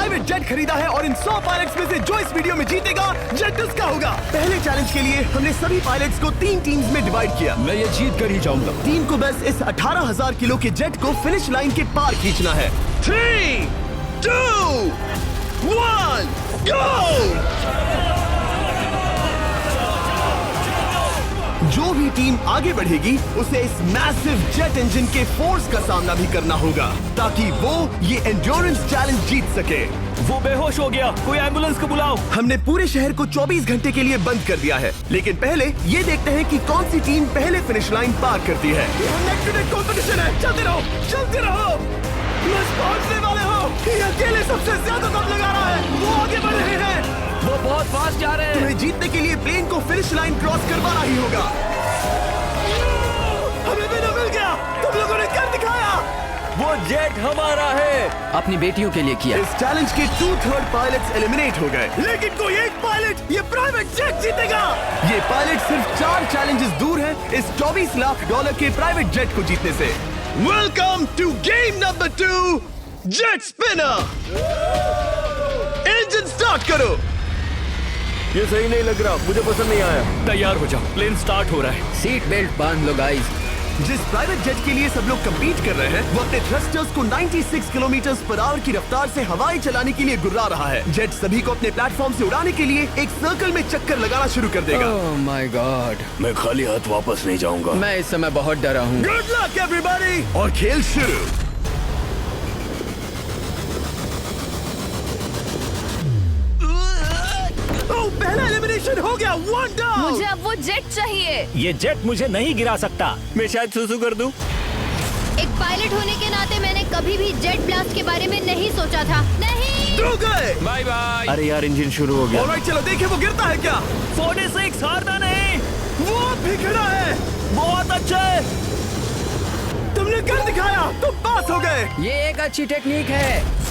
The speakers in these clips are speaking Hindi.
प्राइवेट जेट खरीदा है और इन 100 पायलट्स में से जो इस वीडियो में जीतेगा जेट उसका होगा। पहले चैलेंज के लिए हमने सभी पायलट्स को 3 टीम्स में डिवाइड किया। मैं ये जीत कर ही जाऊंगा। टीम को बस इस 18,000 किलो के जेट को फिनिश लाइन के पार खींचना है। 3, 2, 1, गो! जो भी टीम आगे बढ़ेगी उसे इस मैसिव जेट इंजन के फोर्स का सामना भी करना होगा ताकि वो ये एंड्योरेंस चैलेंज जीत सके। वो बेहोश हो गया, कोई एम्बुलेंस को बुलाओ। हमने पूरे शहर को 24 घंटे के लिए बंद कर दिया है, लेकिन पहले ये देखते हैं कि कौन सी टीम पहले फिनिश लाइन पार करती है। कंपटीशन है, चलते रहो, चलते रहो। बस पहुंचने वाले हो। ये अकेले सबसे ज्यादा दम लगा रहा है, वो आगे बढ़ रहे हैं। वो बहुत फास्ट जा रहे हैं। तुम्हें जीतने के लिए प्लेन को फिनिश लाइन क्रॉस करवाना ही होगा। हमें भी मिल गया, तुम लोगों ने कर दिखाया। वो जेट हमारा है। अपनी बेटियों के लिए किया। इस चैलेंज के 2/3 पायलट्स एलिमिनेट हो गए, लेकिन कोई एक पायलट ये प्राइवेट जेट जीतेगा। ये पायलट सिर्फ 4 चैलेंजेस दूर है इस $24 लाख के प्राइवेट जेट को जीतने से। Welcome to game number 2, jet spinner. Engine start करो। ये सही नहीं लग रहा, मुझे पसंद नहीं आया। तैयार हो जाओ, प्लेन स्टार्ट हो रहा है। सीट बेल्ट बांध लो गाइस। जिस प्राइवेट जेट के लिए सब लोग कम्पीट कर रहे हैं वो अपने थ्रस्टर्स को 96 किलोमीटर पर आवर की रफ्तार से हवाएं चलाने के लिए गुर्रा रहा है। जेट सभी को अपने प्लेटफॉर्म से उड़ाने के लिए एक सर्कल में चक्कर लगाना शुरू कर देगा। ओह माय गॉड, मैं खाली हाथ वापस नहीं जाऊंगा। मैं इस समय बहुत डरा हूँ। गुड लक एवरीबॉडी, और खेल शुरू। पहला एलिमिनेशन हो गया, 1 डाउन। मुझे अब वो जेट चाहिए। ये जेट मुझे नहीं गिरा सकता। मैं शायद सुसु कर दूं। एक पायलट होने के नाते मैंने कभी भी जेट ब्लास्ट के बारे में नहीं सोचा था। नहीं। ड्रू गए। Bye bye. अरे यार, इंजन शुरू हो गया। ऑलराइट, चलो देखें वो गिरता है क्या। 46 हारना नहीं। वो भी खड़ा है। बहुत अच्छा है। तुमने कर दिखाया, तुम पास हो गए। ये एक अच्छी टेक्निक है।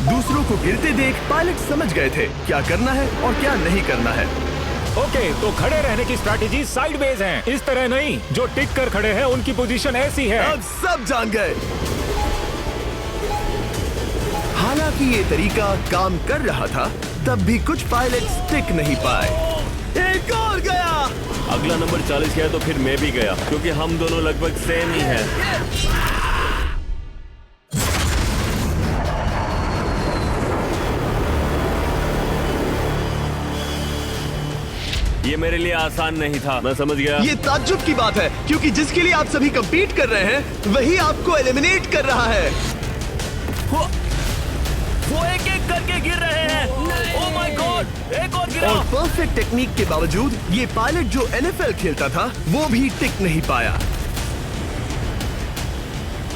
दूसरों को गिरते देख पायलट समझ गए थे क्या करना है और क्या नहीं करना है। ओके, तो खड़े रहने की स्ट्रैटेजी साइडवेज है, इस तरह नहीं। जो टिक कर खड़े हैं उनकी पोजीशन ऐसी है। अब सब जान गए। हालांकि ये तरीका काम कर रहा था, तब भी कुछ पायलट टिक नहीं पाए। एक और गया। अगला नंबर 40 गया तो फिर मैं भी गया, क्योंकि हम दोनों लगभग सेम ही हैं। ये मेरे लिए आसान नहीं था, मैं समझ गया। ये ताज्जुब की बात है, क्योंकि जिसके लिए आप सभी कंपीट कर रहे हैं वही आपको एलिमिनेट कर रहा है। वो एक एक करके गिर रहे हैं। ओह माय गॉड, एक और गिरा। और परफेक्ट टेक्निक के बावजूद ये पायलट जो NFL खेलता था वो भी टिक नहीं पाया।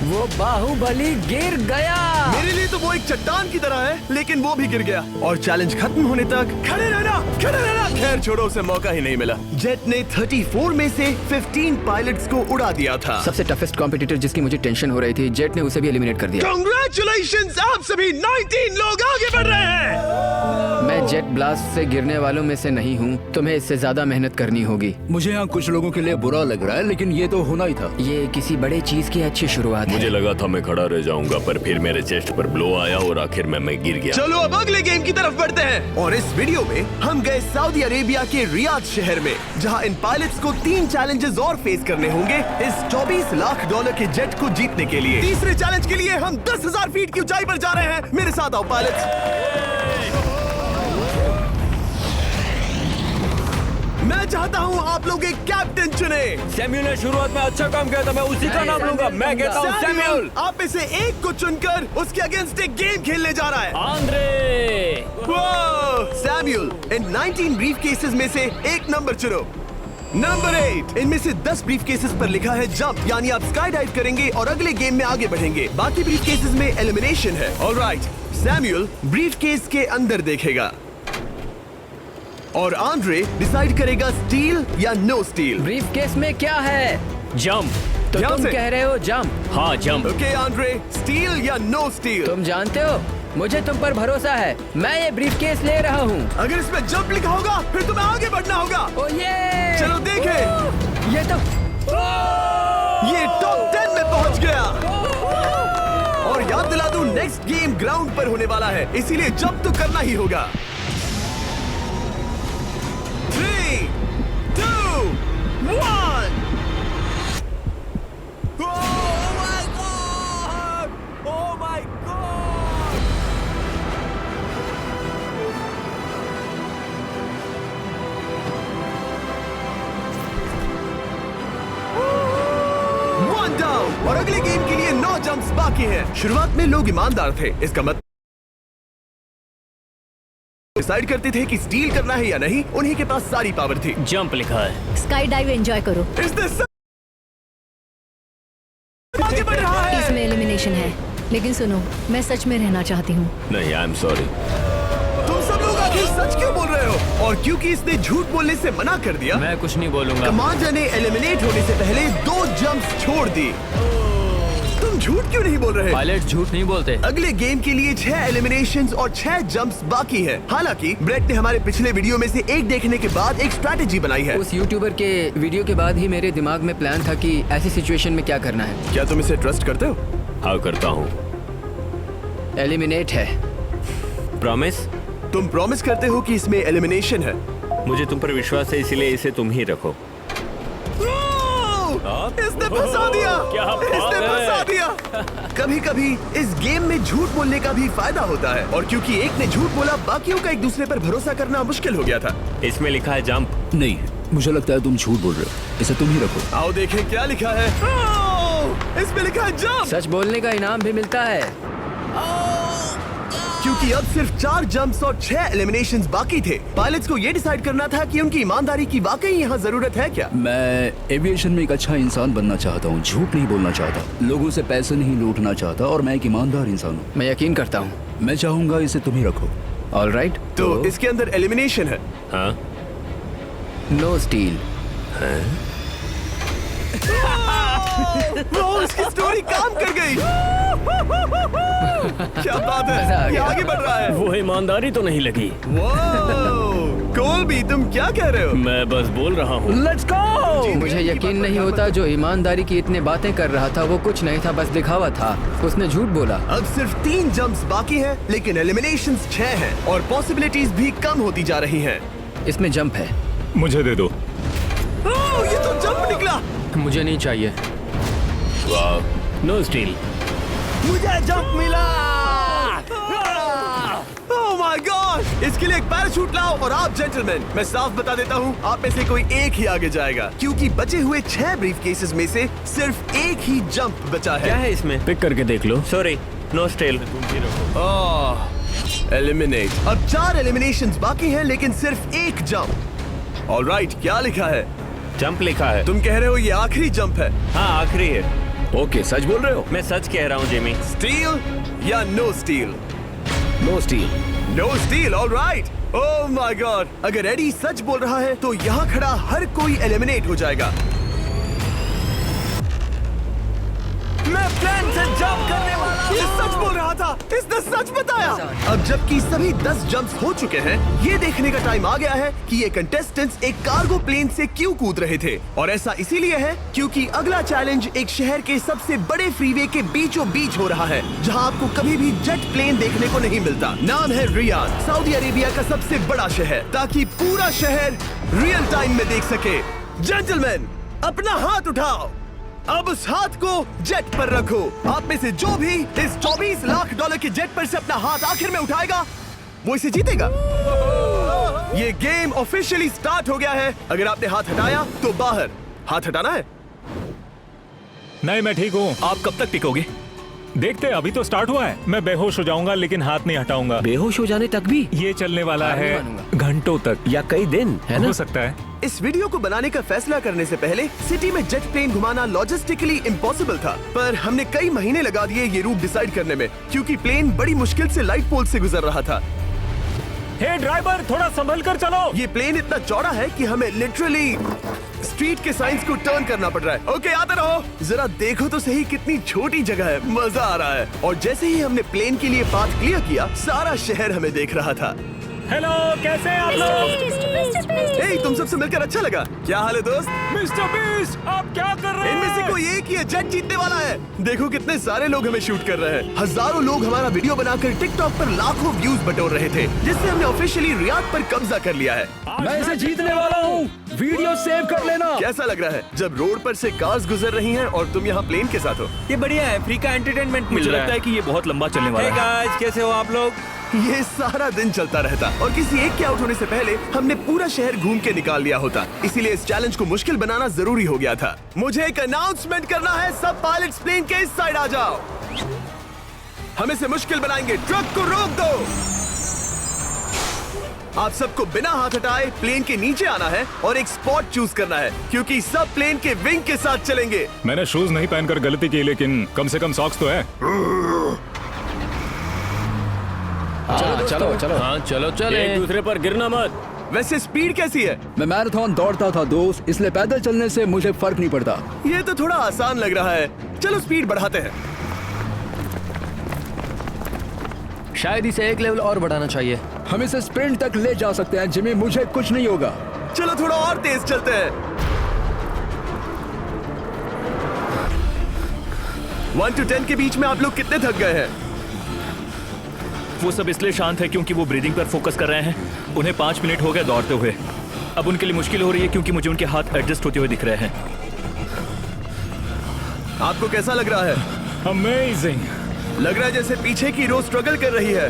वो बाहुबली गिर गया। मेरे लिए तो वो एक चट्टान की तरह है, लेकिन वो भी गिर गया। और चैलेंज खत्म होने तक खड़े रहना, खड़े रहना। खैर छोड़ो, उसे मौका ही नहीं मिला। जेट ने 34 में से 15 पायलट्स को उड़ा दिया था। सबसे टफेस्ट कॉम्पिटिटर जिसकी मुझे टेंशन हो रही थी, जेट ने उसे भी एलिमिनेट कर दिया। कांग्रेचुलेशंस, आप सभी 19 लोग आगे बढ़ रहे हैं। मैं जेट ब्लास्ट से गिरने वालों में से नहीं हूँ, तुम्हें इससे ज्यादा मेहनत करनी होगी। मुझे यहाँ कुछ लोगों के लिए बुरा लग रहा है, लेकिन ये तो होना ही था। ये किसी बड़े चीज की अच्छी शुरुआत है। मुझे लगा था मैं खड़ा रह जाऊंगा, पर फिर मेरे चेस्ट पर ब्लो आया और आखिर में मैं गिर गया। चलो अब अगले गेम की तरफ बढ़ते हैं। और इस वीडियो में हम गए सऊदी अरेबिया के रियाद शहर में, जहां इन पायलट्स को 3 चैलेंजेस और फेस करने होंगे इस $24 लाख के जेट को जीतने के लिए। तीसरे चैलेंज के लिए हम 10,000 फीट की ऊंचाई पर जा रहे हैं। मेरे साथ आओ पायलट्स। मैं चाहता हूँ आप लोग एक कैप्टन चुने। सैम्यूल ने शुरुआत में अच्छा काम किया था, मैं उसी का नाम लूंगा। मैं कहता हूँ सैम्यूल। आप में से एक को चुनकर उसके अगेंस्ट एक गेम खेलने जा रहा है। आंद्रे। सैम्यूल, इन 19 ब्रीफ केसेस में से एक नंबर चुनो। नंबर 8। इनमें से 10 ब्रीफ केसेस पर लिखा है जंप, यानी आप स्काई डाइव करेंगे और अगले गेम में आगे बढ़ेंगे। बाकी ब्रीफ केसेस में एलिमिनेशन है। ऑलराइट, सैम्यूल ब्रीफ केस के अंदर देखेगा और आंद्रे डिसाइड करेगा स्टील या नो स्टील। ब्रीफ केस में क्या है? जंप। तो ध्यान तुम से। कह रहे हो जंप? हाँ, जंप। ओके आंद्रे, स्टील या नो स्टील? तुम जानते हो, मुझे तुम पर भरोसा है। मैं ये ब्रीफ केस ले रहा हूँ। अगर इसमें जंप लिखा होगा फिर तुम्हें आगे बढ़ना होगा। ओ ये चलो देखें। ये तो ये टॉप 10 में पहुंच गया। और याद दिला दूं, नेक्स्ट गेम ग्राउंड पर होने वाला है, इसीलिए जंप तो करना ही होगा। 3, 2, 1। Oh my God! One down, और अगले गेम के लिए 9 जंप्स बाकी हैं। शुरुआत में लोग ईमानदार थे, इसका मतलब डिसाइड करते थे कि स्टील करना है या नहीं। उन्हीं के पास सारी पावर थी। जंप लिखा है। स्काई डाइव एंजॉय करो। आगे बढ़ रहा है। इसमें एलिमिनेशन है, लेकिन सुनो, मैं सच में रहना चाहती हूँ। नहीं, आई एम सॉरी। तुम सब लोग आखिर सच क्यों बोल रहे हो? और क्योंकि इसने झूठ बोलने से मना कर दिया, मैं कुछ नहीं बोलूंगा। कमांडर ने एलिमिनेट होने से पहले 2 जंप्स छोड़ दी। तुम झूठ क्यों नहीं बोल रहे? पायलट झूठ नहीं बोलते। अगले गेम के लिए 6 एलिमिनेशंस और 6 जंप्स बाकी हैं। हालांकि ब्रेट ने हमारे पिछले वीडियो में से एक देखने के बाद एक स्ट्रैटेजी बनाई है। उस यूट्यूबर के वीडियो के बाद ही मेरे दिमाग में प्लान था कि ऐसी सिचुएशन में क्या करना है। क्या तुम इसे ट्रस्ट करते हो? हाँ, करता हूँ। एलिमिनेट है। प्रॉमिस? तुम प्रॉमिस करते हो कि इसमें एलिमिनेशन है? मुझे तुम पर विश्वास है, इसलिए इसे तुम ही रखो। इसने फंसा दिया। क्या बात इसने है? फंसा दिया। कभी-कभी इस गेम में झूठ बोलने का भी फायदा होता है, और क्योंकि एक ने झूठ बोला, बाकियों का एक दूसरे पर भरोसा करना मुश्किल हो गया था। इसमें लिखा है जंप। नहीं, मुझे लगता है तुम झूठ बोल रहे हो। इसे तुम ही रखो। आओ देखें क्या लिखा है। इसमें लिखा है जंप। सच बोलने का इनाम भी मिलता है। क्योंकि अब सिर्फ 4 जंप्स और 6 एलिमिनेशंस बाकी थे। पायलट्स को ये डिसाइड करना था कि उनकी ईमानदारी की वाकई यहाँ जरूरत है क्या। मैं एविएशन में एक अच्छा इंसान बनना चाहता हूँ, झूठ नहीं बोलना चाहता, लोगों से पैसे नहीं लूटना चाहता, और मैं एक ईमानदार इंसान हूँ। मैं यकीन करता हूँ। मैं चाहूंगा इसे तुम ही रखो। All right. तो इसके अंदर एलिमिनेशन है। हाँ, नो स्टील। वो इसकी स्टोरी काम कर गई। क्या बात मजा आ है, ये गया। आगे बढ़ रहा है। वो ईमानदारी तो नहीं लगी। कोलबी, तुम क्या कह रहे हो? मैं बस बोल रहा हूँ। Let's go. मुझे यकीन नहीं होता जो ईमानदारी की इतनी बातें कर रहा था वो कुछ नहीं था, बस दिखावा था। उसने झूठ बोला। अब सिर्फ 3 जंप्स बाकी हैं, लेकिन एलिमिनेशंस 6 हैं और पॉसिबिलिटीज भी कम होती जा रही हैं। इसमें जंप है। मुझे दे दो। ओह, ये तो जंप निकला। मुझे नहीं चाहिए। No steel. मुझे जंप मिला। ओह माय गॉड! इसके लिए एक पैराशूट लाओ। और आप जेंटलमैन, मैं साफ बता देता हूँ, आप में से कोई एक ही आगे जाएगा, क्योंकि बचे हुए 6 ब्रीफ केसेस में से सिर्फ एक ही जंप बचा है। क्या है इसमें? पिक करके देख लो। Sorry, no steal. एलिमिनेट। अब 4 एलिमिनेशंस बाकी हैं, लेकिन सिर्फ एक जंप। ऑलराइट, क्या लिखा है? जंप लिखा है। तुम कह रहे हो ये आखिरी जंप है? हाँ, आखिरी है। ओके, सच बोल रहे हो? मैं सच कह रहा हूँ जिमी। स्टील या no steal? No steal. No steal, alright. Oh my god! अगर एडी सच बोल रहा है तो यहाँ खड़ा हर कोई एलिमिनेट हो जाएगा। मैं प्लान से जंप करने वाला। ये सच बोल रहा था, इसने सच बताया। अब जबकि सभी 10 जंप्स हो चुके हैं, ये देखने का टाइम आ गया है कि ये कंटेस्टेंट्स एक कार्गो प्लेन से क्यों कूद रहे थे। और ऐसा इसीलिए है क्योंकि अगला चैलेंज एक शहर के सबसे बड़े फ्रीवे के बीचों बीच हो रहा है, जहां आपको कभी भी जेट प्लेन देखने को नहीं मिलता। नाम है रियाद, सऊदी अरेबिया का सबसे बड़ा शहर, ताकि पूरा शहर रियल टाइम में देख सके। जेंटलमैन, अपना हाथ उठाओ। अब उस हाथ को जेट पर रखो। आप में से जो भी इस $24 लाख के जेट पर से अपना हाथ आखिर में उठाएगा, वो इसे जीतेगा। ये गेम ऑफिशियली स्टार्ट हो गया है। अगर आपने हाथ हटाया तो बाहर। हाथ हटाना है? नहीं, मैं ठीक हूँ। आप कब तक टिकोगे? देखते हैं, अभी तो स्टार्ट हुआ है। मैं बेहोश हो जाऊंगा लेकिन हाथ नहीं हटाऊंगा। बेहोश हो जाने तक भी? ये चलने वाला हार नहीं है मानूंगा। घंटों तक या कई दिन, है ना? हो सकता है। इस वीडियो को बनाने का फैसला करने से पहले सिटी में जेट प्लेन घुमाना लॉजिस्टिकली इम्पॉसिबल था, पर हमने कई महीने लगा दिए ये रूट डिसाइड करने में, क्योंकि प्लेन बड़ी मुश्किल से लाइट पोल से गुजर रहा था। हे ड्राइवर, थोड़ा संभल कर चलो। ये प्लेन इतना चौड़ा है कि हमें लिटरली स्ट्रीट के साइंस को टर्न करना पड़ रहा है। ओके, आते रहो। जरा देखो तो सही कितनी छोटी जगह है, मजा आ रहा है। और जैसे ही हमने प्लेन के लिए पाथ क्लियर किया, सारा शहर हमें देख रहा था। हेलो, कैसे हैं आप लोग? हे, तुम सबसे मिलकर अच्छा लगा। क्या हाल है दोस्त? मिस्टर बीस्ट, आप क्या कर रहे इनमें से हैं? कोई एक ही है जेट जीतने वाला है। देखो कितने सारे लोग हमें शूट कर रहे हैं। हजारों लोग हमारा वीडियो बनाकर टिकटॉक पर लाखों व्यूज बटोर रहे थे, जिससे हमने ऑफिशियली रियाद पर कब्जा कर लिया है। मैं इसे जीतने वाला हूँ। वीडियो सेव कर लेना। कैसा लग रहा है जब रोड पर से कार्स गुजर रही हैं और तुम यहाँ प्लेन के साथ हो? ये बढ़िया है, फ्री का एंटरटेनमेंट मिल मुझे रहा लगता है कि ये बहुत लंबा चलने वाला Hey है। guys, कैसे हो आप लोग? ये सारा दिन चलता रहता और किसी एक के आउट होने से पहले हमने पूरा शहर घूम के निकाल लिया होता। इसीलिए इस चैलेंज को मुश्किल बनाना जरूरी हो गया था। मुझे एक अनाउंसमेंट करना है, सब पायलट्स प्लेन के इस साइड आ जाओ। हम इसे मुश्किल बनाएंगे, ट्रक को रोक दो। आप सबको बिना हाथ हटाए प्लेन के नीचे आना है और एक स्पॉट चूज करना है, क्योंकि सब प्लेन के विंग के साथ चलेंगे। मैंने शूज नहीं पहनकर गलती की, लेकिन कम से कम सॉक्स तो है। चलो चलो। हाँ चलो चले। एक दूसरे पर गिरना मत। वैसे स्पीड कैसी है? मैं मैराथन दौड़ता था दोस्त, इसलिए पैदल चलने से मुझे फर्क नहीं पड़ता। ये तो थोड़ा आसान लग रहा है। चलो स्पीड बढ़ाते हैं। शायद इसे एक लेवल और बढ़ाना चाहिए। हम इसे स्प्रिंट तक ले जा सकते हैं जिम्मी, मुझे कुछ नहीं होगा। चलो थोड़ा और तेज चलते हैं। 1 to 10 के बीच में आप लोग कितने थक गए हैं? वो सब इसलिए शांत है क्योंकि वो ब्रीदिंग पर फोकस कर रहे हैं। उन्हें 5 मिनट हो गए दौड़ते हुए। अब उनके लिए मुश्किल हो रही है क्योंकि मुझे उनके हाथ एडजस्ट होते हुए दिख रहे हैं। आपको कैसा लग रहा है? अमेजिंग। लग रहा है जैसे पीछे की रो स्ट्रगल कर रही है।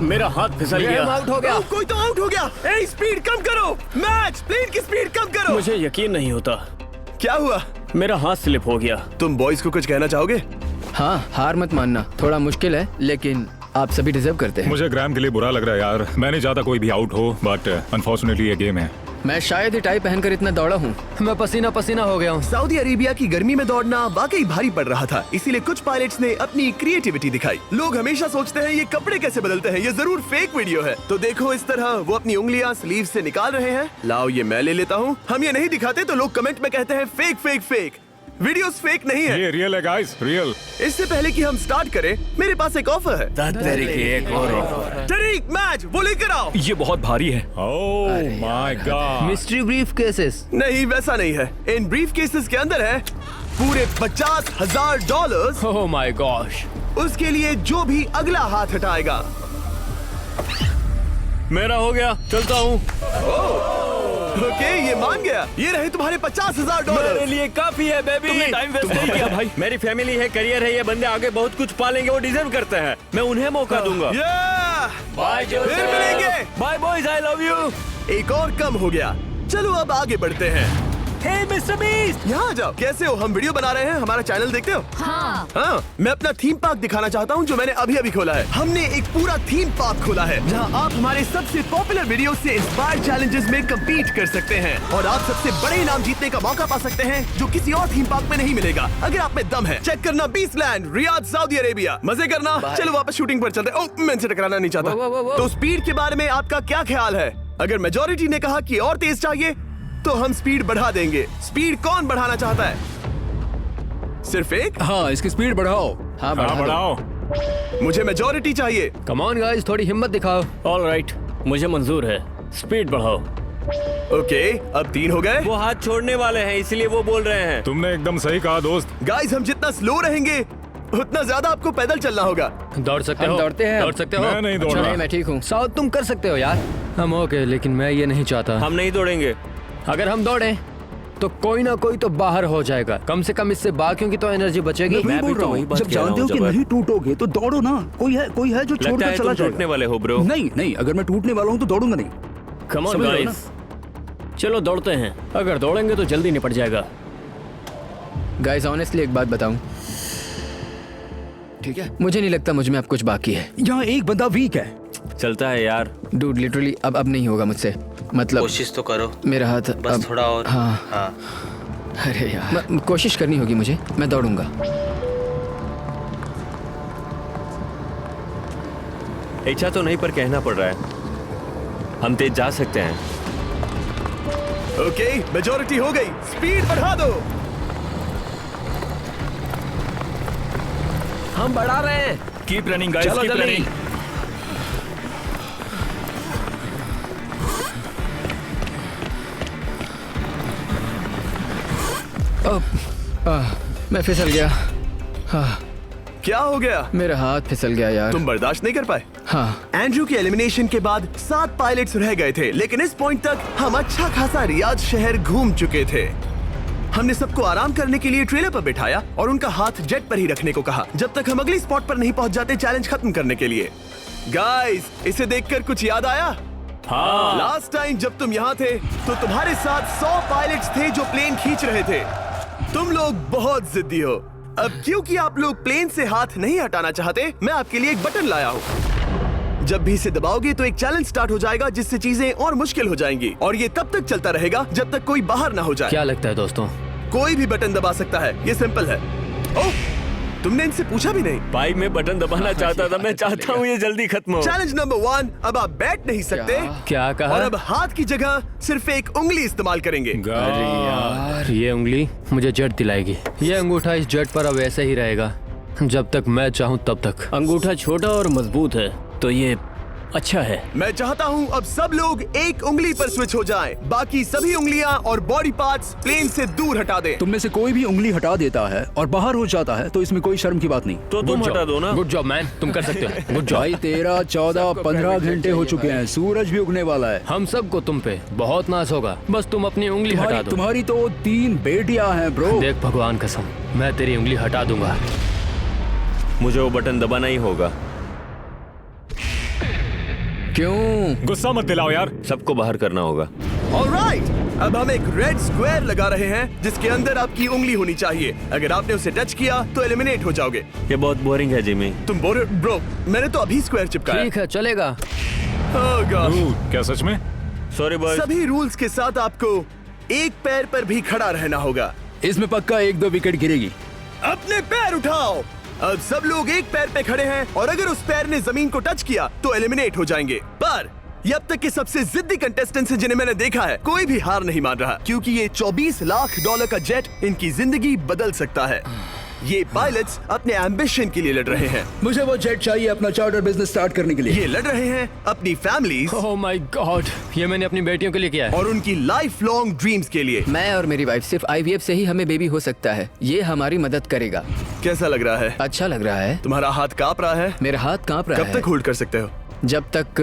मेरा हाथ फिसल गया। आउट हो गया। कोई तो आउट हो गया। ए, स्पीड कम करो। मैच प्लेन की स्पीड कम करो। मुझे यकीन नहीं होता, क्या हुआ? मेरा हाथ स्लिप हो गया। तुम बॉयज को कुछ कहना चाहोगे? हाँ, हार मत मानना। थोड़ा मुश्किल है, लेकिन आप सभी डिजर्व करते हैं। मुझे ग्राम के लिए बुरा लग रहा है यार। मैं नहीं चाहता कोई भी आउट हो, बट अनफॉर्चुनेटली ये गेम है। मैं शायद ही टाई पहनकर इतना दौड़ा हूँ। मैं पसीना पसीना हो गया हूँ। सऊदी अरेबिया की गर्मी में दौड़ना वाकई भारी पड़ रहा था, इसीलिए कुछ पायलट्स ने अपनी क्रिएटिविटी दिखाई। लोग हमेशा सोचते हैं ये कपड़े कैसे बदलते हैं, ये जरूर फेक वीडियो है। तो देखो इस तरह वो अपनी उंगलियां स्लीव से निकाल रहे हैं। लाओ ये मैं ले लेता हूँ। हम ये नहीं दिखाते तो लोग कमेंट में कहते हैं fake fake fake. Videos fake नहीं है। ये रियल है गाइस, रियल। इससे पहले कि हम स्टार्ट करें, मेरे पास एक ऑफर है। तरीक मैच वो लेकर आओ। ये बहुत भारी है। ओह my God. Mystery brief cases. नहीं वैसा नहीं है। इन ब्रीफ केसेस के अंदर है पूरे $50,000। Oh my gosh. उसके लिए जो भी अगला हाथ हटाएगा। मेरा हो गया, चलता हूँ। ओके, ये मान गया। ये रहे तुम्हारे $50,000। मेरे लिए काफी है बेबी। तुमने टाइम वेस्ट नहीं किया भाई। मेरी फैमिली है, करियर है, ये बंदे आगे बहुत कुछ पालेंगे, वो डिजर्व करते हैं। मैं उन्हें मौका दूंगा। बाय फिर मिलेंगे। Bye boys, I love you. एक और कम हो गया। चलो अब आगे बढ़ते हैं। हे मिस्टर बीस्ट, यहाँ आ जाओ। कैसे हो? हम वीडियो बना रहे हैं, हमारा चैनल देखते हो? हाँ। हाँ, मैं अपना थीम पार्क दिखाना चाहता हूँ जो मैंने अभी अभी खोला है। हमने एक पूरा थीम पार्क खोला है जहाँ आप हमारे सबसे पॉपुलर वीडियो से इंस्पायर्ड चैलेंजेस में कम्पीट कर सकते हैं और आप सबसे बड़े इनाम जीतने का मौका पा सकते हैं जो किसी और थीम पार्क में नहीं मिलेगा। अगर आप में दम है, चेक करना beast land, Riyadh, Saudi Arabia. मजे करना। चलो वापस शूटिंग पर चलते हैं। ओह, मैं इनसे टकराना नहीं चाहता। तो स्पीड के बारे में आपका क्या ख्याल है? अगर मेजोरिटी ने कहा कि और तेज चाहिए तो हम स्पीड बढ़ा देंगे। स्पीड कौन बढ़ाना चाहता है? सिर्फ एक? हाँ, इसकी स्पीड बढ़ाओ। हाँ, हाँ, बढ़ाओ। मुझे मेजोरिटी चाहिए। कम ऑन गाइस, थोड़ी हिम्मत दिखाओ। ऑलराइट, मुझे मंजूर है। स्पीड बढ़ाओ। ओके, अब 3 हो गए। वो हाथ छोड़ने वाले हैं, इसलिए वो बोल रहे हैं। तुमने एकदम सही कहा दोस्त। गाइस, हम जितना स्लो रहेंगे उतना ज्यादा आपको पैदल चलना होगा। दौड़ सकते हो? हम दौड़ते हैं। दौड़ सकते हो? मैं नहीं दौड़ अच्छा, रहा। नहीं, मैं ठीक हूँ। साउथ तुम कर सकते हो यार। हम ओके, लेकिन मैं ये नहीं चाहता। हम नहीं दौड़ेंगे। अगर हम दौड़े तो कोई ना कोई तो बाहर हो जाएगा। कम से कम इससे बाकियों की तो एनर्जी बचेगी। मैं बोल रहा हूँ, जब जानते हो कि नहीं टूटोगे तो दौड़ो ना। कोई है जो लगता छोड़कर है चला तुम टूटने जाएगा। वाले हो ब्रो। नहीं, अगर मैं टूटने वाला हूँ तो दौड़ूंगा नहीं। कम ऑन समझ रहे हो गाइस, चलो दौड़ते हैं। अगर दौड़ेंगे तो जल्दी निपट जाएगा। गाइस, ऑनेस्टली एक बात बताऊं, ठीक है, मुझे नहीं लगता मुझ में अब कुछ बाकी है। यहाँ एक बंदा वीक है। चलता है यार। डूड, लिटरली अब नहीं होगा मुझसे। मतलब कोशिश तो करो, मेरा हाथ बस अब, थोड़ा और। हाँ। अरे यार, कोशिश करनी होगी मुझे। मैं दौड़ूंगा। इच्छा तो नहीं, पर कहना पड़ रहा है। हम तेज जा सकते हैं। ओके, मेजोरिटी हो गई। स्पीड बढ़ा दो। हम बढ़ा रहे हैं। Keep running guys, keep running. मैं फिसल गया। क्या हो गया? मेरा हाथ फिसल गया यार। तुम बर्दाश्त नहीं कर पाए? हाँ। एंड्रू के एलिमिनेशन के बाद 7 पायलट्स रह गए थे, लेकिन इस पॉइंट तक हम अच्छा खासा रियाद शहर घूम चुके थे। हमने सबको आराम करने के लिए ट्रेलर पर बिठाया और उनका हाथ जेट पर ही रखने को कहा जब तक हम अगली स्पॉट पर नहीं पहुंच जाते चैलेंज खत्म करने के लिए। गाइस, इसे देखकर कुछ याद आया? हाँ। लास्ट टाइम जब तुम यहाँ थे तो तुम्हारे साथ 100 पायलट्स थे जो प्लेन खींच रहे थे। तुम लोग बहुत जिद्दी हो। अब क्योंकि आप लोग प्लेन से हाथ नहीं हटाना चाहते, मैं आपके लिए एक बटन लाया हूँ। जब भी इसे दबाओगे तो एक चैलेंज स्टार्ट हो जाएगा जिससे चीजें और मुश्किल हो जाएंगी और ये तब तक चलता रहेगा जब तक कोई बाहर ना हो जाए। क्या लगता है दोस्तों? कोई भी बटन दबा सकता है, ये सिंपल है। ओह, तुमने इनसे पूछा भी नहीं। भाई मैं बटन दबाना चाहता था, मैं चाहता हूँ ये जल्दी खत्म हो। चैलेंज नंबर 1, अब आप बैठ नहीं सकते। क्या कहा? और अब हाथ की जगह सिर्फ एक उंगली इस्तेमाल करेंगे। अरे यार, ये उंगली मुझे जट दिलाएगी। ये अंगूठा इस जट पर अब ऐसे ही रहेगा जब तक मैं चाहूँ तब तक। अंगूठा छोटा और मजबूत है तो ये अच्छा है। मैं चाहता हूँ अब सब लोग एक उंगली पर स्विच हो जाएं। बाकी सभी उंगलियां और बॉडी पार्ट्स प्लेन से दूर हटा दें। तुम में से कोई भी उंगली हटा देता है और बाहर हो जाता है तो इसमें कोई शर्म की बात नहीं। तो तुम हटा दो ना। गुड जॉब मैन, तुम कर सकते हो। Good job. भाई 13, 14, 15 घंटे हो चुके हैं, सूरज भी उगने वाला है। हम सबको तुम पे बहुत नाज होगा, बस तुम अपनी उंगली हटा दो। तुम्हारी तो 3 बेटियां हैं ब्रो। देख भगवान कसम, मैं तेरी उंगली हटा दूंगा। मुझे वो बटन दबाना ही होगा। क्यों? गुस्सा मत दिलाओ यार। सबको बाहर करना होगा। ऑलराइट, अब हम एक रेड स्क्वायर लगा रहे हैं जिसके अंदर आपकी उंगली होनी चाहिए। अगर आपने उसे टच किया तो एलिमिनेट हो जाओगे। ये बहुत बोरिंग है जिमी। तुम ब्रो, मैंने तो अभी स्क्वायर चिपकाया। ठीक है, चलेगा। Oh gosh। क्या सच में? Sorry boy. सभी रूल्स के साथ आपको एक पैर पर भी खड़ा रहना होगा। इसमें पक्का 1-2 विकेट गिरेगी। अपने पैर उठाओ। अब सब लोग एक पैर पे खड़े हैं और अगर उस पैर ने जमीन को टच किया तो एलिमिनेट हो जाएंगे। पर ये अब तक के सबसे जिद्दी कंटेस्टेंट्स हैं जिन्हें मैंने देखा है। कोई भी हार नहीं मान रहा क्योंकि ये $24 लाख का जेट इनकी जिंदगी बदल सकता है। ये पायलट्स अपने एम्बिशन के लिए लड़ रहे हैं। मुझे वो जेट चाहिए अपना चार्टर बिजनेस स्टार्ट करने के लिए। ये लड़ रहे हैं अपनी फैमिलीज ओह माय गॉड, ये मैंने अपनी बेटियों के लिए किया है। और उनकी लाइफ लॉन्ग ड्रीम्स के लिए। मैं और मेरी वाइफ सिर्फ IVF से ही हमें बेबी हो सकता है। ये हमारी मदद करेगा। कैसा लग रहा है? अच्छा लग रहा है। तुम्हारा हाथ कांप रहा है? मेरा हाथ कांप रहा कब है। तक होल्ड कर सकते हो? जब तक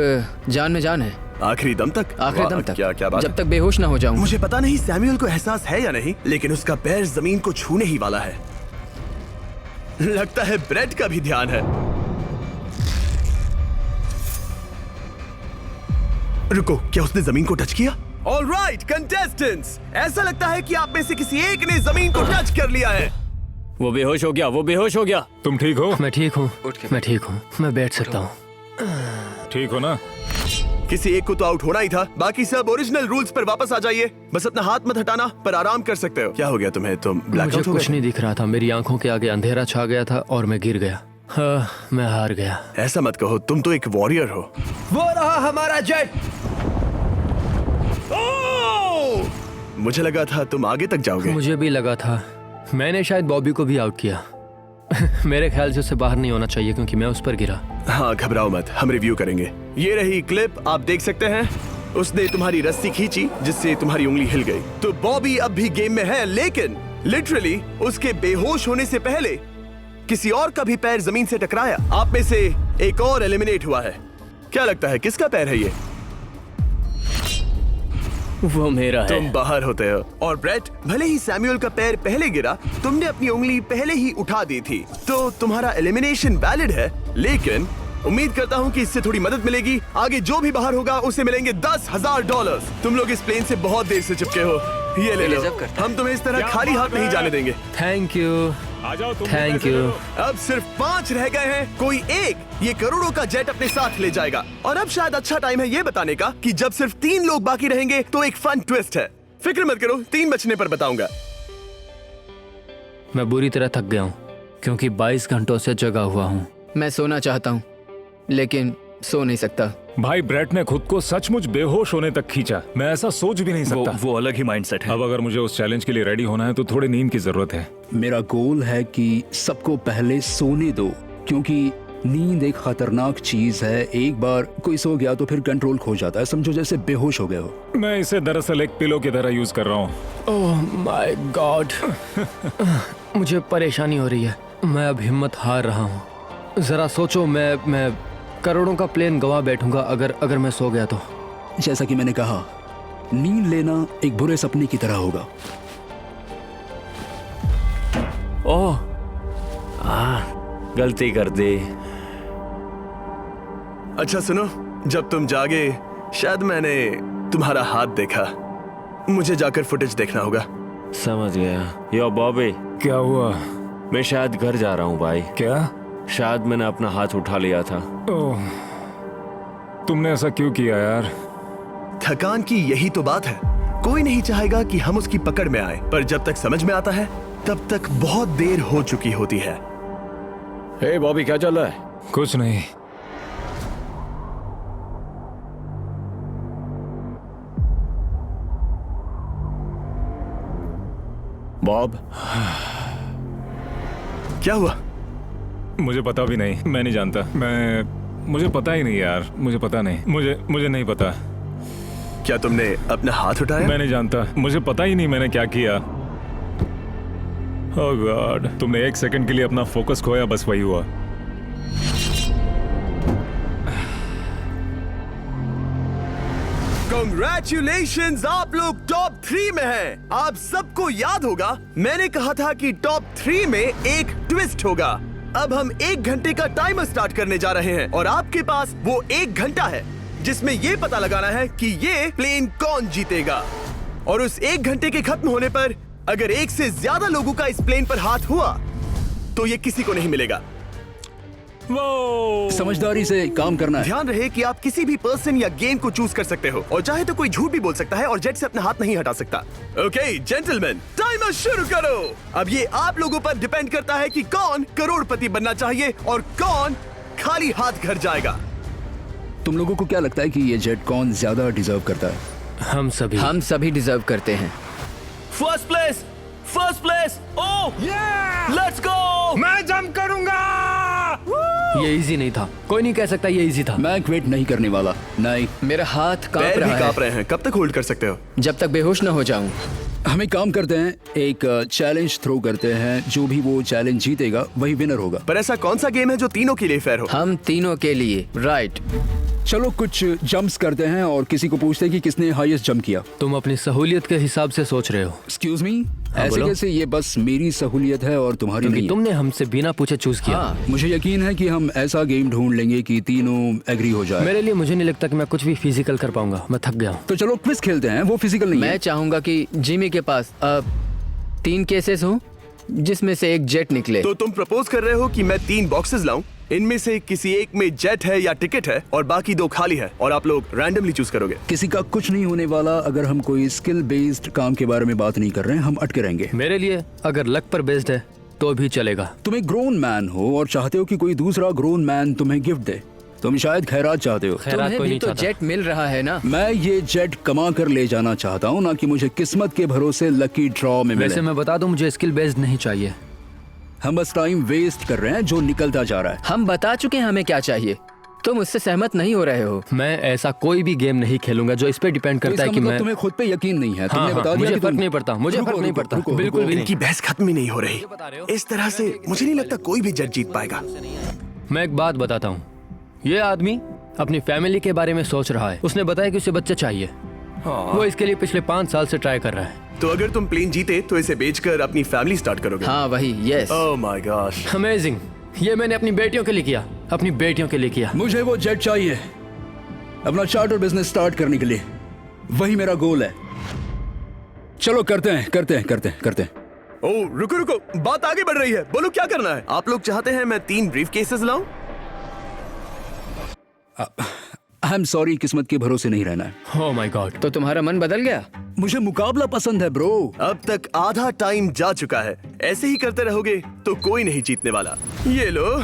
जान में जान है। आखिरी दम तक? आखिरी दम वाह, तक। क्या बात जब है। तक बेहोश ना हो जाऊं। मुझे पता नहीं सैमुअल को एहसास है या नहीं, लेकिन उसका पैर जमीन को छूने ही वाला है। लगता है ब्रेड का भी ध्यान है। रुको, क्या उसने जमीन को टच किया? ऑलराइट कंटेस्टेंट्स, ऐसा लगता है कि आप में से किसी एक ने जमीन को टच कर लिया है। वो बेहोश हो गया, वो बेहोश हो गया। तुम ठीक हो? मैं ठीक हूँ, मैं ठीक हूँ, मैं बैठ सकता हूँ। ठीक हो ना? किसी एक को तो आउट होना ही था। बाकी सब ओरिजिनल रूल्स पर वापस आ जाइए। बस अपना हाथ मत हटाना, पर आराम कर सकते हो। क्या हो गया तुम्हें? तुम मुझे ब्लैकआउट हो कुछ गए? नहीं दिख रहा था, मेरी आंखों के आगे अंधेरा छा गया था और मैं गिर गया। हाँ, मैं हार गया। ऐसा मत कहो, तुम तो एक वॉरियर हो। वो रहा हमारा जेट। मुझे लगा था तुम आगे तक जाओगे। मुझे भी लगा था। मैंने शायद बॉबी को भी आउट किया। मेरे ख्याल से उसे बाहर नहीं होना चाहिए क्योंकि मैं उस पर गिरा। हाँ, घबराओ मत, हम रिव्यू करेंगे। ये रही क्लिप, आप देख सकते हैं। उसने तुम्हारी रस्सी खींची जिससे तुम्हारी उंगली हिल गई। तो बॉबी अब भी गेम में है, लेकिन लिटरली उसके बेहोश होने से पहले किसी और का भी पैर जमीन से टकराया। आप में से एक और एलिमिनेट हुआ है। क्या लगता है किसका पैर है ये? वो मेरा है। तुम बाहर होते हो। और ब्रेट, भले ही सैमुअल का पैर पहले गिरा, तुमने अपनी उंगली पहले ही उठा दी थी, तो तुम्हारा एलिमिनेशन वैलिड है। लेकिन उम्मीद करता हूँ कि इससे थोड़ी मदद मिलेगी। आगे जो भी बाहर होगा उसे मिलेंगे $10,000। तुम लोग इस प्लेन से बहुत देर से चिपके हो, ये ले लो। हम तुम्हें इस तरह खाली हाथ नहीं जाने देंगे। थैंक यू, आ जाओ तुम। Thank you. अब सिर्फ 5 रह गए हैं। कोई एक ये करोड़ों का जेट अपने साथ ले जाएगा। और अब शायद अच्छा टाइम है ये बताने का कि जब सिर्फ 3 लोग बाकी रहेंगे तो एक फन ट्विस्ट है। फिक्र मत करो, 3 बचने पर बताऊंगा। मैं बुरी तरह थक गया हूँ क्योंकि 22 घंटों से जगा हुआ हूँ। मैं सोना चाहता हूँ लेकिन सो नहीं सकता। भाई ब्रेट ने खुद को सचमुच बेहोश होने तक खींचा। मैं ऐसा सोच भी नहीं सकता। वो अलग ही माइंडसेट है। अब अगर मुझे उस चैलेंज के लिए रेडी होना है तो थोड़ी नींद की जरूरत है। मेरा गोल है कि सबको पहले सोने दो, क्योंकि नींद एक खतरनाक चीज है। एक बार कोई सो गया तो फिर कंट्रोल खो जाता है, समझो जैसे बेहोश हो गए हो। मैं इसे दरअसल एक पिलो की तरह यूज कर रहा हूँ। ओह माय गॉड। मुझे परेशानी हो रही है, मैं अब हिम्मत हार रहा हूँ। जरा सोचो, मैं करोड़ों का प्लेन गवा बैठूंगा अगर मैं सो गया तो। जैसा कि मैंने कहा, नींद लेना एक बुरे सपने की तरह होगा। ओह गलती कर दी। अच्छा सुनो, जब तुम जागे शायद मैंने तुम्हारा हाथ देखा। मुझे जाकर फुटेज देखना होगा। समझ गया। यो बॉबी, क्या हुआ? मैं शायद घर जा रहा हूँ भाई। क्या? शायद मैंने अपना हाथ उठा लिया था। ओह, तुमने ऐसा क्यों किया यार? थकान की यही तो बात है। कोई नहीं चाहेगा कि हम उसकी पकड़ में आए, पर जब तक समझ में आता है तब तक बहुत देर हो चुकी होती है। हे बॉबी, क्या चल रहा है? कुछ नहीं। बॉब, क्या हुआ? मुझे पता भी नहीं, मैं नहीं जानता। मुझे पता ही नहीं यार, मुझे पता नहीं। मुझे नहीं पता। क्या तुमने अपना हाथ उठाया? मैं नहीं जानता, मुझे पता ही नहीं मैंने क्या किया। ओह गॉड, तुमने एक सेकंड के लिए अपना फोकस खोया, बस वही हुआ। Congratulations, आप लोग टॉप 3 में हैं। आप सबको याद होगा मैंने कहा था कि टॉप 3 में एक ट्विस्ट होगा। अब हम 1 घंटे का टाइमर स्टार्ट करने जा रहे हैं और आपके पास वो 1 घंटा है जिसमें ये पता लगाना है कि ये प्लेन कौन जीतेगा। और उस 1 घंटे के खत्म होने पर अगर एक से ज्यादा लोगों का इस प्लेन पर हाथ हुआ तो ये किसी को नहीं मिलेगा। समझदारी से काम करना है। ध्यान रहे कि आप किसी भी पर्सन या गेम को चूज कर सकते हो और चाहे तो कोई झूठ भी बोल सकता है और जेट से अपना हाथ नहीं हटा सकता। ओके जेंटलमैन, टाइमर शुरू करो। अब ये आप लोगों पर डिपेंड करता है कि कौन करोड़पति बनना चाहिए और कौन खाली हाथ घर जाएगा। तुम लोगों को क्या लगता है कि ये जेट कौन ज्यादा डिजर्व करता है? हम सभी डिजर्व करते हैं। First place. Oh let's go. मैं जंप करूंगा। ये इजी नहीं था, कोई नहीं कह सकता ये इजी था। मैं क्विट नहीं करने वाला। नहीं, मेरा हाथ कांप पैर भी रहा कांप है। रहे हैं। कब तक होल्ड कर सकते हो? जब तक बेहोश न हो जाऊं। हम एक काम करते हैं, एक चैलेंज थ्रो करते हैं। जो भी वो चैलेंज जीतेगा वही विनर होगा। पर ऐसा कौन सा गेम है जो तीनों के लिए फेयर हो? हम तीनों के लिए। राइट। चलो कुछ जंप्स करते हैं और किसी को पूछते हैं कि किसने हाईएस्ट जंप किया। तुम अपनी सहूलियत के हिसाब से सोच रहे हो। एक्सक्यूज मी, ऐसे बोलो। कैसे? ये बस मेरी सहूलियत है और तुम्हारी क्योंकि नहीं है। तुमने हमसे बिना पूछे चूज किया। हाँ, मुझे यकीन है कि हम ऐसा गेम ढूंढ लेंगे कि तीनों एग्री हो जाए। मेरे लिए मुझे नहीं लगता कि मैं कुछ भी फिजिकल कर पाऊंगा, मैं थक गया हूँ। तो चलो क्विज खेलते हैं। वो फिजिकल नहीं मैं है। चाहूंगा कि जिमी के पास 3 केसेस हो जिसमें से एक जेट निकले। तो तुम प्रपोज कर रहे हो कि मैं 3 बॉक्सेस लाऊं, इनमें से किसी एक में जेट है या टिकट है और बाकी 2 खाली है और आप लोग रैंडमली चूज करोगे। किसी का कुछ नहीं होने वाला। अगर हम कोई स्किल बेस्ड काम के बारे में बात नहीं कर रहे हैं, हम अटके रहेंगे। मेरे लिए अगर लक पर बेस्ड है तो भी चलेगा। तुम एक ग्रोन मैन हो और चाहते हो कि कोई दूसरा ग्रोन मैन तुम्हें गिफ्ट दे। तुम शायद खैरात चाहते हो। खैरात तुम्हें कोई भी नहीं तो चाहता। जेट मिल रहा है ना। मैं ये जेट कमा कर ले जाना चाहता हूँ, ना कि मुझे किस्मत के भरोसे लकी ड्रॉ में मिले। वैसे मैं बता दूं, मुझे स्किल बेस्ड नहीं चाहिए। हम बस टाइम वेस्ट कर रहे हैं जो निकलता जा रहा है। हम बता चुके हैं हमें क्या चाहिए। तुम उससे सहमत नहीं हो रहे हो। मैं ऐसा कोई भी गेम नहीं खेलूंगा जो इस पे डिपेंड तो करता है इसका कि मतलब मैं तुम्हें खुद पे यकीन नहीं है। तुमने हाँ, बता दिया मुझे कि फर्क तुम- नहीं पड़ता, मुझे रुको, फर्क नहीं रुको, पड़ता, रुको, बिल्कुल रुको। भी नहीं। इनकी बहस खत्म ही नहीं हो रही। इस तरह से मुझे नहीं लगता कोई भी जेट जीत पाएगा। मैं एक बात बताता हूँ, ये आदमी अपनी फैमिली के बारे में सोच रहा है। उसने बताया कि उसे बच्चा चाहिए। वो इसके लिए पिछले 5 साल से ट्राई कर रहा है। तो अगर तुम प्लेन जीते तो इसे बेचकर अपनी फैमिली स्टार्ट करोगे? हाँ वही, yes. Oh my gosh. Amazing. ये मैंने अपनी बेटियों के लिए किया, अपनी बेटियों के लिए किया। मुझे वो जेट चाहिए अपना चार्टर बिजनेस स्टार्ट करने के लिए। वही मेरा गोल है। चलो करते हैं। ओह रुको, बात आगे बढ़ रही है। बोलो क्या करना है? आप लोग चाहते हैं मैं 3 ब्रीफ केसेस लाऊं? आई एम सॉरी, किस्मत के भरोसे नहीं रहना है। ओह माय गॉड। तो तुम्हारा मन बदल गया? मुझे मुकाबला पसंद है ब्रो। अब तक आधा टाइम जा चुका है। ऐसे ही करते रहोगे तो कोई नहीं जीतने वाला। ये लो,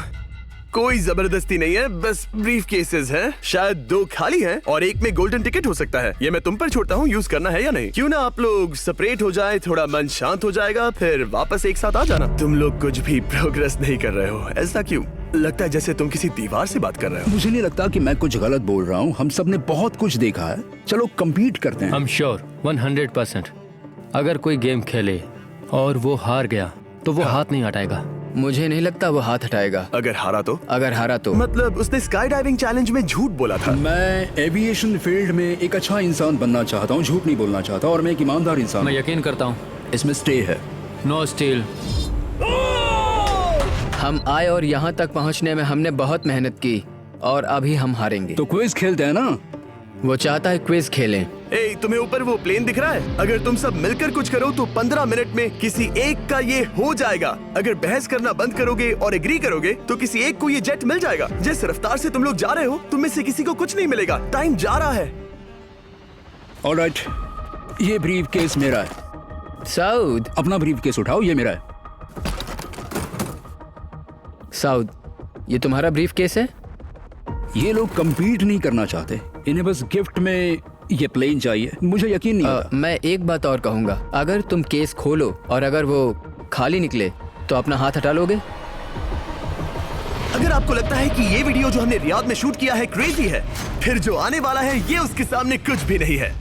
कोई जबरदस्ती नहीं है, बस ब्रीफ केसेस हैं। शायद 2 खाली हैं और एक में गोल्डन टिकट हो सकता है। ये मैं तुम पर छोड़ता हूँ, यूज करना है या नहीं। क्यों ना आप लोग सेपरेट हो जाए, थोड़ा मन शांत हो जाएगा, फिर वापस एक साथ आ जाना। तुम लोग कुछ भी प्रोग्रेस नहीं कर रहे हो, ऐसा क्यों? लगता है जैसे तुम किसी दीवार से बात कर रहे हो। मुझे नहीं लगता कि मैं कुछ गलत बोल रहा हूँ। हम सब ने बहुत कुछ देखा है। चलो compete करते हैं। I'm sure 100%। अगर कोई गेम खेले और वो हार गया तो वो हाथ नहीं हटाएगा। मुझे नहीं लगता वो हाथ हटाएगा। अगर हारा तो? अगर हारा तो मतलब उसने स्काई डाइविंग चैलेंज में झूठ बोला था। मैं एविएशन फील्ड में एक अच्छा इंसान बनना चाहता हूँ, झूठ नहीं बोलना चाहता, और मैं एक ईमानदार इंसान मैं हूँ। यकीन करता हूँ। इसमें स्टे है। No steal. हम आए और यहाँ तक पहुँचने में हमने बहुत मेहनत की और अभी हम हारेंगे। तो क्विज खेलते हैं ना? वो चाहता है क्विज खेलें। ए, तुम्हें ऊपर वो प्लेन दिख रहा है? अगर तुम सब मिलकर कुछ करो तो 15 मिनट में किसी एक का ये हो जाएगा। अगर बहस करना बंद करोगे और एग्री करोगे तो किसी एक को ये जेट मिल जाएगा। जिस रफ्तार से तुम लोग जा रहे हो, तुम में से किसी को कुछ नहीं मिलेगा। टाइम जा रहा है। ऑलराइट, ये ब्रीफ केस मेरा है। साउद, अपना ब्रीफ केस उठाओ, ये मेरा है। साउद, ये तुम्हारा ब्रीफ केस है? ये लोग compete नहीं करना चाहते, इन्हें बस गिफ्ट में ये प्लेन चाहिए। मुझे यकीन नहीं होता। मैं एक बात और कहूंगा, अगर तुम केस खोलो और अगर वो खाली निकले तो अपना हाथ हटा लोगे? अगर आपको लगता है कि ये वीडियो जो हमने रियाद में शूट किया है क्रेजी है, फिर जो आने वाला है ये उसके सामने कुछ भी नहीं है।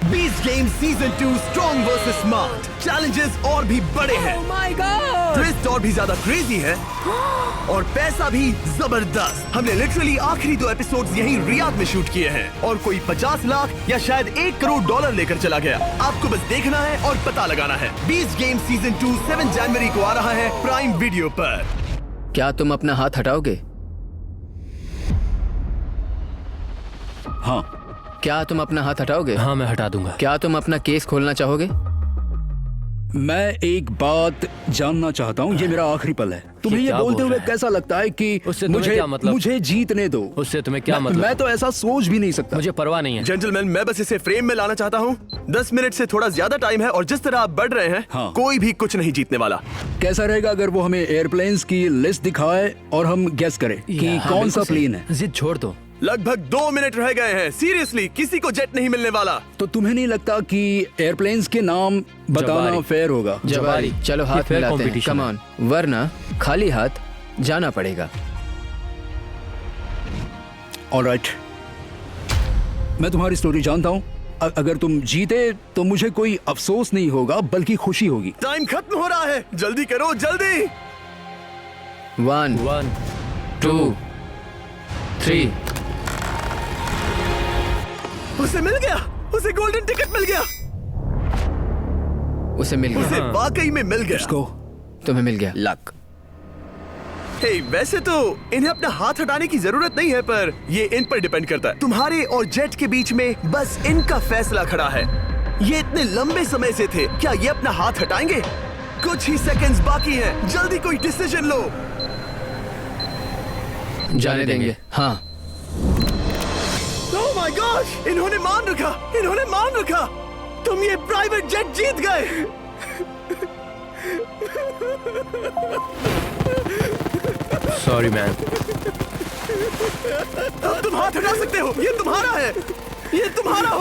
Beast game season 2 strong versus smart. Challenges और भी बड़े हैं। ट्विस्ट और भी ज्यादा क्रेजी है और पैसा भी जबरदस्त। हमने लिटरली आखिरी 2 एपिसोड्स यहीं रियाद में शूट किए हैं और कोई 50 लाख या शायद $1 करोड़ लेकर चला गया। आपको बस देखना है और पता लगाना है। बीस्ट गेम सीजन 2 7 जनवरी को आ रहा है प्राइम वीडियो पर। क्या तुम अपना हाथ हटाओगे? हाँ। क्या तुम अपना हाथ हटाओगे? हाँ, मैं हटा दूंगा। क्या तुम अपना केस खोलना चाहोगे? मैं एक बात जानना चाहता हूँ, ये मेरा आखिरी पल है। तुम्हें ये क्या बोलते बोल हुए रहा है? कैसा लगता है कि उससे तुम्हें मुझे क्या मतलब? मुझे जीतने दो? उससे तुम्हें क्या मैं, मतलब? मैं तो ऐसा सोच भी नहीं सकता। मुझे परवाह नहीं है। जेंटलमैन, मैं बस इसे फ्रेम में लाना चाहता हूँ। 10 मिनट से थोड़ा ज्यादा टाइम है और जिस तरह आप बढ़ रहे हैं, हाँ। कोई भी कुछ नहीं जीतने वाला। कैसा रहेगा अगर वो हमें एयरप्लेन्स की लिस्ट दिखाए और हम गेस करें कि हाँ, कौन सा बिल्कुल सही। प्लेन है? जिद छोड़ दो। लगभग 2 मिनट रह गए हैं। सीरियसली, किसी को जेट नहीं मिलने वाला। तो तुम्हें नहीं लगता कि एयरप्लेन्स के नाम बताना जवारी। फेयर होगा? जवारी। चलो ये हाथ fair मिलाते हैं। competition कम है। ऑन, वरना खाली हाथ जाना पड़ेगा। ऑलराइट, मैं तुम्हारी स्टोरी जानता हूँ। अगर तुम जीते तो मुझे कोई अफसोस नहीं होगा बल्कि खुशी होगी। टाइम खत्म हो रहा है, जल्दी करो, जल्दी। 1 1 2 3। उसे मिल गया, उसे गोल्डन टिकट मिल गया। उसे मिल उसे गया। वाकई में मिल गया। को तुम्हें मिल गया। लक। हे, वैसे तो इन्हें अपना हाथ हटाने की जरूरत नहीं है, पर ये इन पर डिपेंड करता है। तुम्हारे और जेट के बीच में बस इनका फैसला खड़ा है। ये इतने लंबे समय से थे, क्या ये अपना हाथ हटाएंगे? कुछ ही सेकंड्स बाकी हैं, जल्दी कोई डिसीजन लो। जाने देंगे। हाँ। ओह माय गॉड, इन्होंने मान रखा, इन्होंने मान रखा। तुम ये प्राइवेट जेट जीत गए। Sorry man. अब तुम हाथ हटा सकते हो, ये तुम्हारा है, ये तुम्हारा हो